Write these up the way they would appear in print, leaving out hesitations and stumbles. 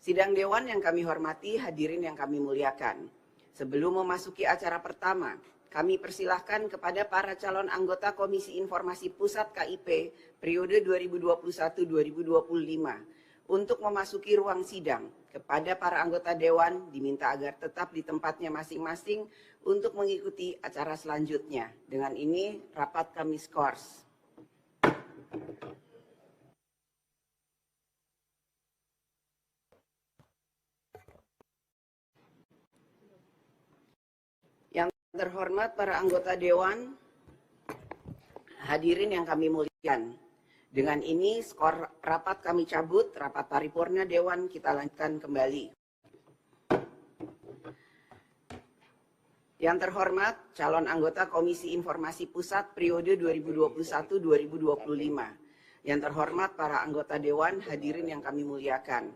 Sidang Dewan yang kami hormati, hadirin yang kami muliakan. Sebelum memasuki acara pertama, kami persilahkan kepada para calon anggota Komisi Informasi Pusat KIP periode 2021-2025 untuk memasuki ruang sidang. Kepada para anggota Dewan diminta agar tetap di tempatnya masing-masing untuk mengikuti acara selanjutnya. Dengan ini, rapat kami skors. Terhormat para anggota Dewan, hadirin yang kami muliakan. Dengan ini skor rapat kami cabut, rapat paripurna Dewan kita lanjutkan kembali. Yang terhormat calon anggota Komisi Informasi Pusat periode 2021-2025. Yang terhormat para anggota Dewan, hadirin yang kami muliakan.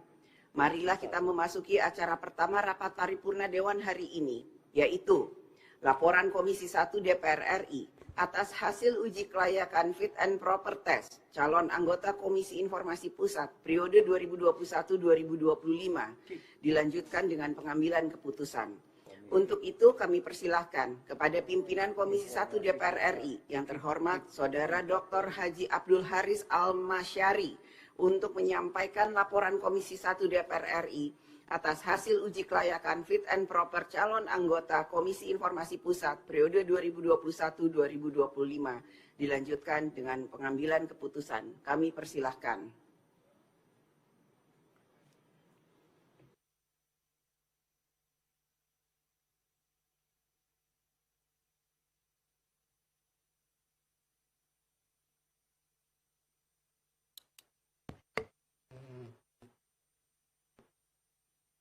Marilah kita memasuki acara pertama rapat paripurna Dewan hari ini, yaitu Laporan Komisi 1 DPR RI atas hasil uji kelayakan fit and proper test calon anggota Komisi Informasi Pusat periode 2021-2025 dilanjutkan dengan pengambilan keputusan. Untuk itu kami persilahkan kepada pimpinan Komisi 1 DPR RI yang terhormat Saudara Dr. Haji Abdul Haris Al-Masyari untuk menyampaikan laporan Komisi 1 DPR RI atas hasil uji kelayakan fit and proper calon anggota Komisi Informasi Pusat periode 2021-2025 dilanjutkan dengan pengambilan keputusan. Kami persilahkan.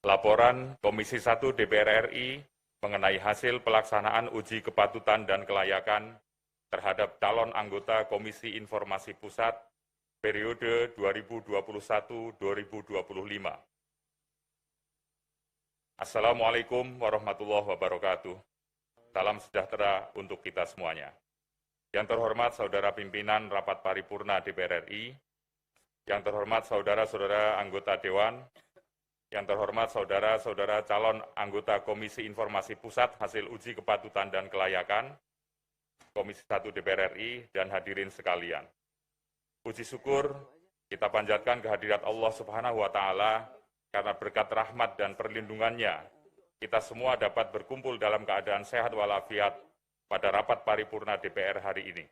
Laporan Komisi 1 DPR RI mengenai hasil pelaksanaan uji kepatutan dan kelayakan terhadap calon anggota Komisi Informasi Pusat periode 2021-2025. Assalamualaikum warahmatullahi wabarakatuh. Salam sejahtera untuk kita semuanya. Yang terhormat Saudara Pimpinan Rapat Paripurna DPR RI, yang terhormat Saudara-saudara anggota Dewan, yang terhormat saudara-saudara calon anggota Komisi Informasi Pusat hasil uji kepatutan dan kelayakan, Komisi 1 DPR RI, dan hadirin sekalian. Puji syukur kita panjatkan kehadirat Allah Subhanahu wa Ta'ala karena berkat rahmat dan perlindungannya, kita semua dapat berkumpul dalam keadaan sehat walafiat pada rapat paripurna DPR hari ini.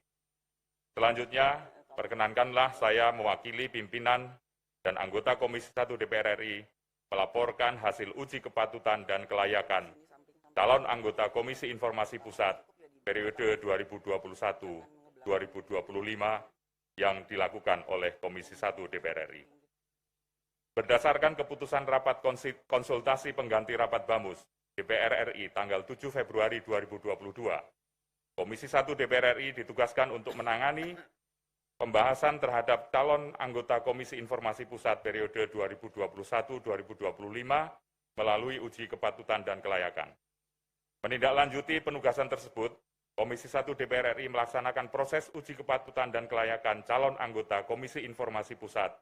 Selanjutnya, perkenankanlah saya mewakili pimpinan dan anggota Komisi 1 DPR RI melaporkan hasil uji kepatutan dan kelayakan calon anggota Komisi Informasi Pusat periode 2021-2025 yang dilakukan oleh Komisi 1 DPR RI. Berdasarkan keputusan rapat konsultasi pengganti rapat BAMUS DPR RI tanggal 7 Februari 2022, Komisi 1 DPR RI ditugaskan untuk menangani pembahasan terhadap calon anggota Komisi Informasi Pusat periode 2021-2025 melalui uji kepatutan dan kelayakan. Menindaklanjuti penugasan tersebut, Komisi 1 DPR RI melaksanakan proses uji kepatutan dan kelayakan calon anggota Komisi Informasi Pusat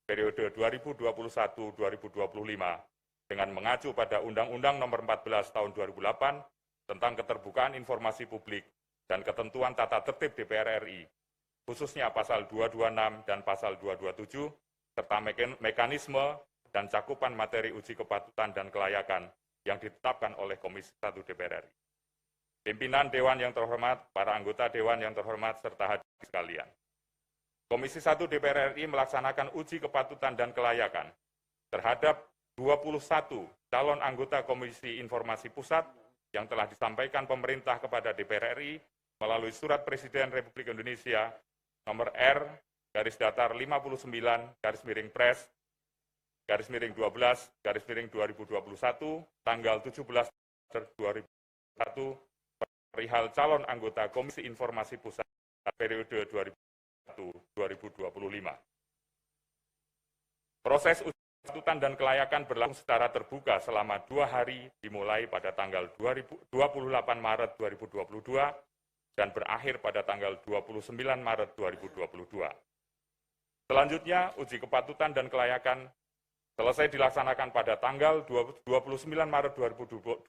periode 2021-2025 dengan mengacu pada Undang-Undang Nomor 14 Tahun 2008 tentang Keterbukaan Informasi Publik dan Ketentuan Tata Tertib DPR RI, khususnya pasal 226 dan pasal 227, serta mekanisme dan cakupan materi uji kepatutan dan kelayakan yang ditetapkan oleh Komisi 1 DPR RI. Pimpinan Dewan yang terhormat, para anggota Dewan yang terhormat, serta hadirin sekalian. Komisi 1 DPR RI melaksanakan uji kepatutan dan kelayakan terhadap 21 calon anggota Komisi Informasi Pusat yang telah disampaikan pemerintah kepada DPR RI melalui Surat Presiden Republik Indonesia nomor R/Data5/12/12/2021 tanggal 17 2001 perihal calon anggota Komisi Informasi Pusat periode 2021-2025. Proses uji kepatutan dan kelayakan berlangsung secara terbuka selama 2 hari dimulai pada tanggal 28 Maret 2022 dan berakhir pada tanggal 29 Maret 2022. Selanjutnya, uji kepatutan dan kelayakan Selesai dilaksanakan pada tanggal 29 Maret 2022,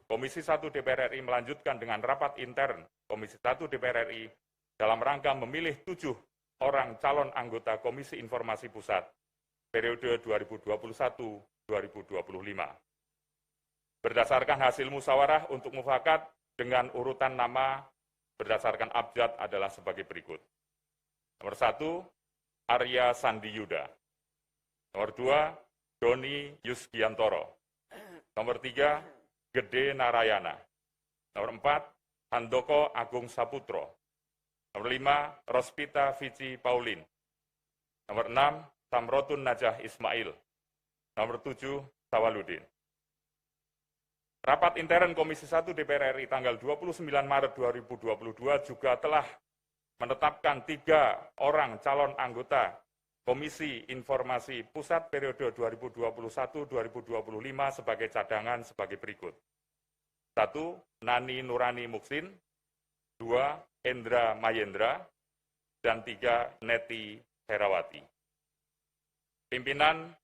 Komisi 1 DPR RI melanjutkan dengan rapat intern Komisi 1 DPR RI dalam rangka memilih 7 orang calon anggota Komisi Informasi Pusat periode 2021-2025. Berdasarkan hasil musyawarah untuk mufakat dengan urutan nama berdasarkan abjad adalah sebagai berikut. Nomor 1, Arya Sandi Yuda. Nomor 2, Doni Yusgiantoro. Nomor 3, Gede Narayana. Nomor 4, Handoko Agung Saputro. Nomor 5, Rospita Vici Paulin. Nomor 6, Samrotun Najah Ismail. Nomor 7, Sawaludin. Rapat intern Komisi 1 DPR RI tanggal 29 Maret 2022 juga telah menetapkan 3 orang calon anggota Komisi Informasi Pusat periode 2021-2025 sebagai cadangan sebagai berikut. 1. Nani Nurani Muksin, 2. Endra Mayendra, dan 3. Neti Herawati. Pimpinan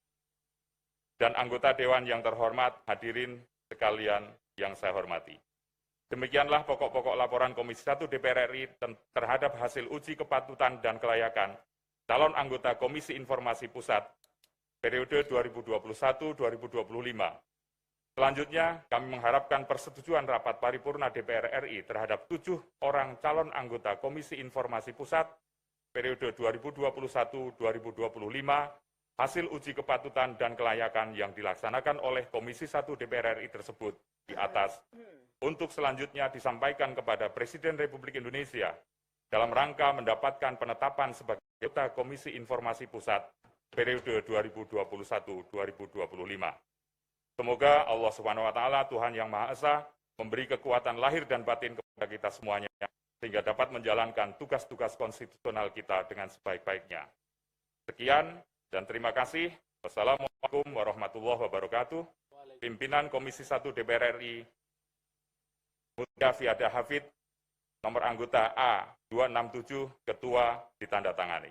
dan anggota Dewan yang terhormat, hadirin sekalian yang saya hormati. Demikianlah pokok-pokok laporan Komisi 1 DPR RI terhadap hasil uji kepatutan dan kelayakan calon anggota Komisi Informasi Pusat periode 2021-2025. Selanjutnya, kami mengharapkan persetujuan rapat paripurna DPR RI terhadap 7 orang calon anggota Komisi Informasi Pusat periode 2021-2025, hasil uji kepatutan dan kelayakan yang dilaksanakan oleh Komisi 1 DPR RI tersebut di atas, untuk selanjutnya disampaikan kepada Presiden Republik Indonesia dalam rangka mendapatkan penetapan sebagai anggota Komisi Informasi Pusat periode 2021-2025. Semoga Allah Subhanahu wa Ta'ala, Tuhan Yang Maha Esa, memberi kekuatan lahir dan batin kepada kita semuanya, sehingga dapat menjalankan tugas-tugas konstitusional kita dengan sebaik-baiknya. Sekian dan terima kasih. Wassalamualaikum warahmatullahi wabarakatuh. Pimpinan Komisi 1 DPR RI, Mutia Fiada Hafid, nomor anggota A267, Ketua, ditandatangani.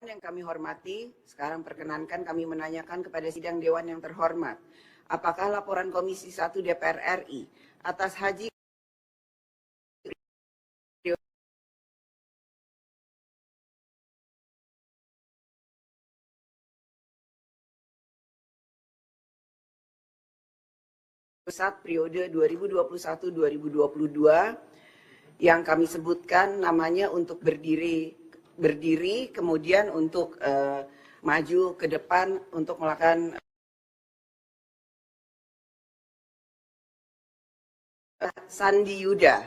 Yang kami hormati, sekarang perkenankan kami menanyakan kepada sidang Dewan yang terhormat, apakah laporan Komisi 1 DPR RI atas Haji Pusat periode 2021-2022 yang kami sebutkan namanya untuk berdiri kemudian untuk maju ke depan untuk melakukan Sandi Yuda.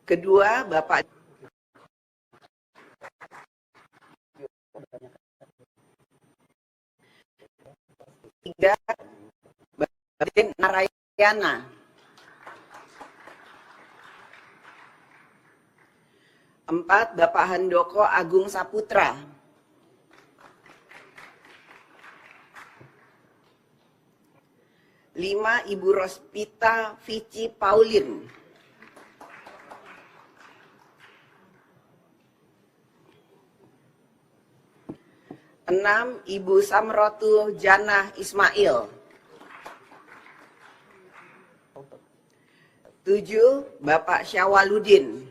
Kedua, Bapak tiga, Bapak Narayana. 4, Bapak Handoko Agung Saputra. 5, Ibu Rospita Vici Paulin. 6, Ibu Samrotu Janah Ismail. 7, Bapak Syawaludin.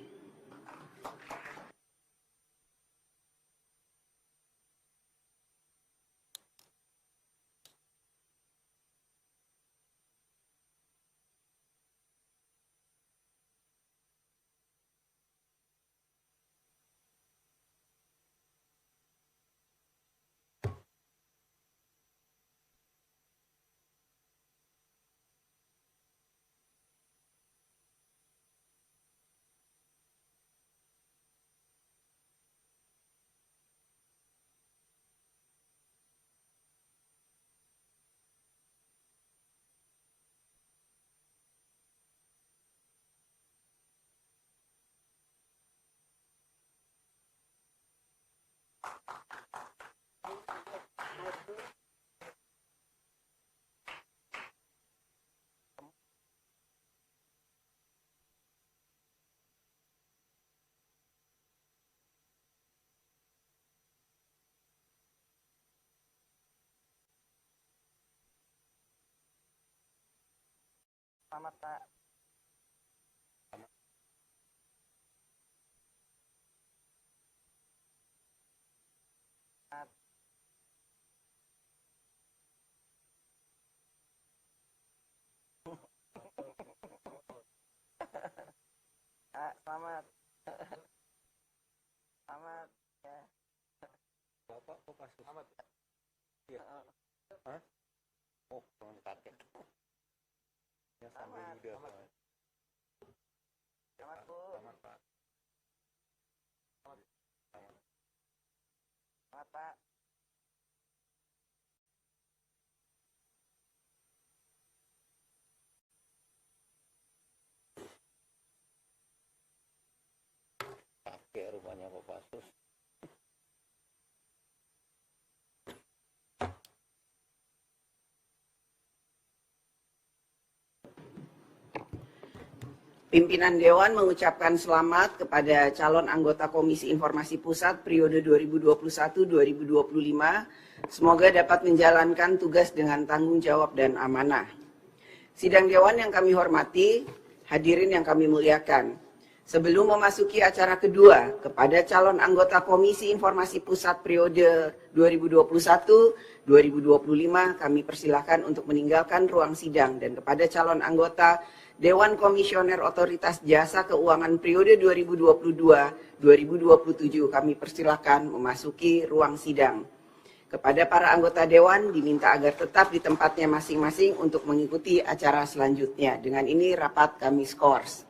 Selamat, Pak. Selamat. Selamat. Ya. Bapak kok pas selamat? Iya. Hah? Oh, jangan kaget. Ya sambil muda. Selamat, Bu. Selamat, Pak. Selamat, Pak. Pakai rumahnya Kopassus. Pimpinan Dewan mengucapkan selamat kepada calon anggota Komisi Informasi Pusat periode 2021-2025. Semoga dapat menjalankan tugas dengan tanggung jawab dan amanah. Sidang Dewan yang kami hormati, hadirin yang kami muliakan. Sebelum memasuki acara kedua, kepada calon anggota Komisi Informasi Pusat periode 2021-2025, kami persilahkan untuk meninggalkan ruang sidang, dan kepada calon anggota Dewan Komisioner Otoritas Jasa Keuangan periode 2022-2027, kami persilahkan memasuki ruang sidang. Kepada para anggota Dewan diminta agar tetap di tempatnya masing-masing untuk mengikuti acara selanjutnya. Dengan ini rapat kami skors.